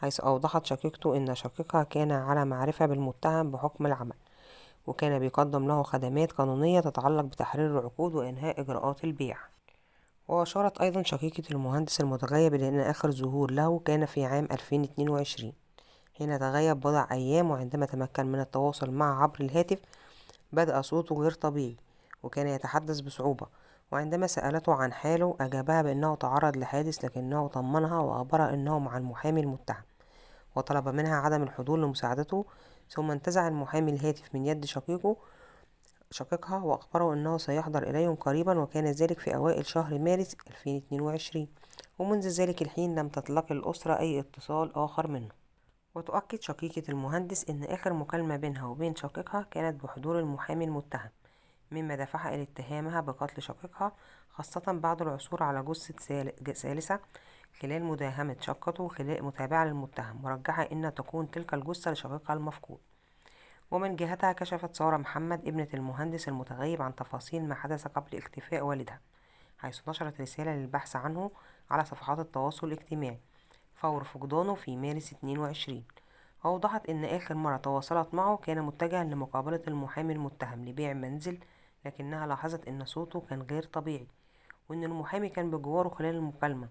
حيث أوضحت شقيقته إن شقيقها كان على معرفة بالمتهم بحكم العمل، وكان بيقدم له خدمات قانونية تتعلق بتحرير العقود وإنهاء إجراءات البيع. وأشارت أيضا شقيقة المهندس المتغيب إلى أن آخر ظهور له كان في عام 2022 حين تغيب بضع أيام، وعندما تمكن من التواصل معه عبر الهاتف بدأ صوته غير طبيعي وكان يتحدث بصعوبة. وعندما سألته عن حاله أجابها بأنه تعرض لحادث، لكنه طمنها وأخبرها أنه مع المحامي المتهم، وطلب منها عدم الحضور لمساعدته. ثم انتزع المحامي الهاتف من يد شقيقها وأخبره أنه سيحضر إليهم قريبا، وكان ذلك في أوائل شهر مارس 2022. ومنذ ذلك الحين لم تتلقى الأسرة أي اتصال آخر منه. وتؤكد شقيقة المهندس أن آخر مكالمة بينها وبين شقيقها كانت بحضور المحامي المتهم، مما دفعها إلى اتهامها بقتل شقيقها، خاصة بعد العثور على جثة ثالثة خلال مداهمة شقته خلال متابعة للمتهم، مرجحة أن تكون تلك الجثة لشقيقها المفقود. ومن جهتها كشفت سارة محمد ابنة المهندس المتغيب عن تفاصيل ما حدث قبل اختفاء والدها، حيث نشرت رسالة للبحث عنه على صفحات التواصل الاجتماعي فور فقدانه في مارس 22. أوضحت إن آخر مرة تواصلت معه كان متجها لمقابلة المحامي المتهم لبيع منزل، لكنها لاحظت إن صوته كان غير طبيعي وإن المحامي كان بجواره خلال المكالمة.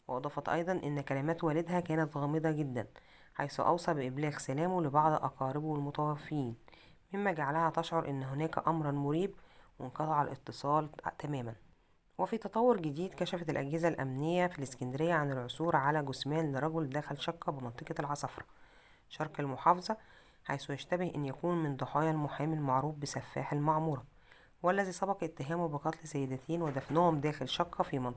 وأضافت أيضا إن كلمات والدها كانت غامضة جدا، حيث أوصى بإبلاغ سلامه لبعض أقاربه المتوفيين، مما جعلها تشعر إن هناك أمرا مريب، وانقطع الاتصال تماما. وفي تطور جديد، كشفت الأجهزة الأمنية في الإسكندرية عن العثور على جثمان لرجل دخل شقة بمنطقة العصفرة شرق المحافظة، حيث يشتبه أن يكون من ضحايا المحامي المعروف بسفاح المعمورة، والذي سبق اتهامه بقتل سيدتين ودفنهم داخل شقة في منطقة